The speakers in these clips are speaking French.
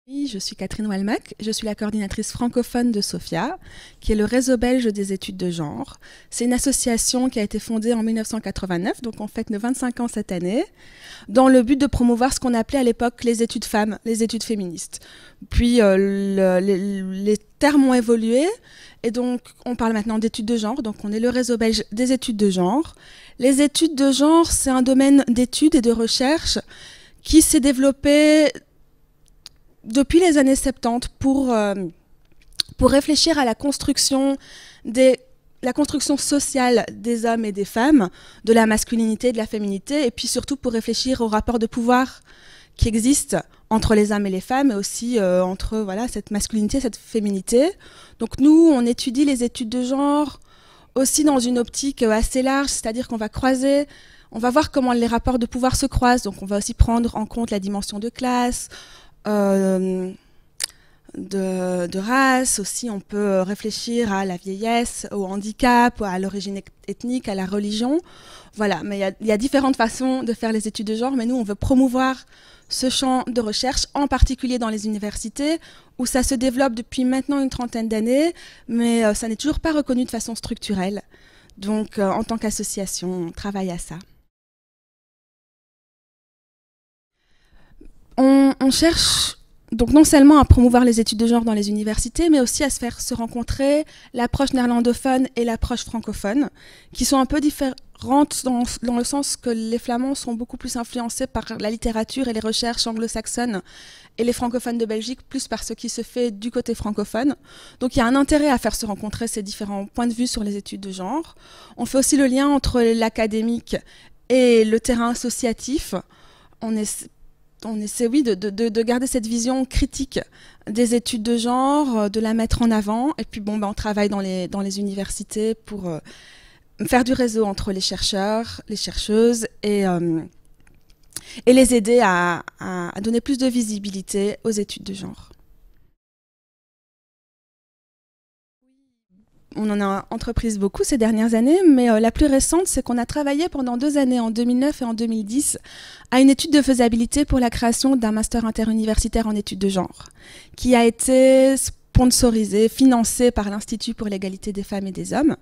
Oui, je suis Catherine Walmack, je suis la coordinatrice francophone de SOFIA, qui est le réseau belge des études de genre. C'est une association qui a été fondée en 1989, donc on fête nos 25 ans cette année, dans le but de promouvoir ce qu'on appelait à l'époque les études femmes, les études féministes. Puis les termes ont évolué, et donc on parle maintenant d'études de genre, donc on est le réseau belge des études de genre. Les études de genre, c'est un domaine d'études et de recherche qui s'est développé depuis les années 70 pour réfléchir à la construction sociale des hommes et des femmes, de la masculinité, de la féminité, et puis surtout pour réfléchir au rapport de pouvoir qui existe entre les hommes et les femmes, et aussi entre voilà, cette masculinité, cette féminité. Donc nous, on étudie les études de genre aussi dans une optique assez large, c'est-à-dire qu'on va croiser, on va voir comment les rapports de pouvoir se croisent, donc on va aussi prendre en compte la dimension de classe, de race, aussi on peut réfléchir à la vieillesse, au handicap, à l'origine ethnique, à la religion. Voilà, mais il y a différentes façons de faire les études de genre, mais nous on veut promouvoir ce champ de recherche, en particulier dans les universités, où ça se développe depuis maintenant une trentaine d'années, mais ça n'est toujours pas reconnu de façon structurelle. Donc en tant qu'association, on travaille à ça. On cherche donc non seulement à promouvoir les études de genre dans les universités, mais aussi à se faire se rencontrer l'approche néerlandophone et l'approche francophone, qui sont un peu différentes dans le sens que les flamands sont beaucoup plus influencés par la littérature et les recherches anglo-saxonnes, et les francophones de Belgique plus par ce qui se fait du côté francophone. Donc il y a un intérêt à faire se rencontrer ces différents points de vue sur les études de genre. On fait aussi le lien entre l'académique et le terrain associatif. On essaie, oui, de garder cette vision critique des études de genre, de la mettre en avant. Et puis, bon, on travaille dans les universités pour faire du réseau entre les chercheurs, les chercheuses et les aider à donner plus de visibilité aux études de genre. On en a entreprise beaucoup ces dernières années, mais la plus récente, c'est qu'on a travaillé pendant 2 années, en 2009 et en 2010, à une étude de faisabilité pour la création d'un master interuniversitaire en études de genre, qui a été sponsorisé, financé par l'Institut pour l'égalité des femmes et des hommes.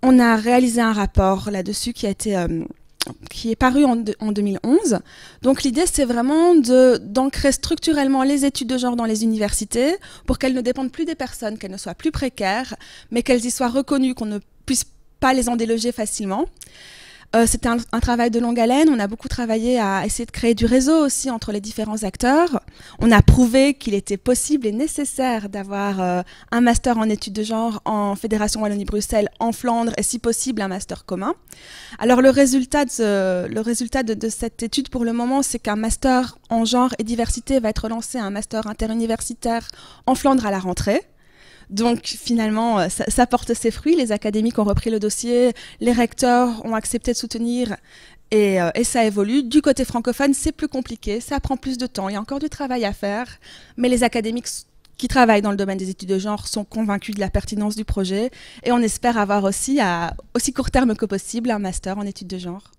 On a réalisé un rapport là-dessus qui est paru en 2011. Donc l'idée, c'est vraiment d'ancrer structurellement les études de genre dans les universités pour qu'elles ne dépendent plus des personnes, qu'elles ne soient plus précaires, mais qu'elles y soient reconnues, qu'on ne puisse pas les en déloger facilement. C'était un travail de longue haleine. On a beaucoup travaillé à essayer de créer du réseau aussi entre les différents acteurs. On a prouvé qu'il était possible et nécessaire d'avoir un master en études de genre en Fédération Wallonie-Bruxelles, en Flandre, et si possible un master commun. Alors le résultat de cette étude pour le moment, c'est qu'un master en genre et diversité va être lancé, un master interuniversitaire en Flandre à la rentrée. Donc finalement, ça porte ses fruits. Les académiques ont repris le dossier, les recteurs ont accepté de soutenir et ça évolue. Du côté francophone, c'est plus compliqué, ça prend plus de temps, il y a encore du travail à faire, mais les académiques qui travaillent dans le domaine des études de genre sont convaincus de la pertinence du projet et on espère avoir aussi, à aussi court terme que possible, un master en études de genre.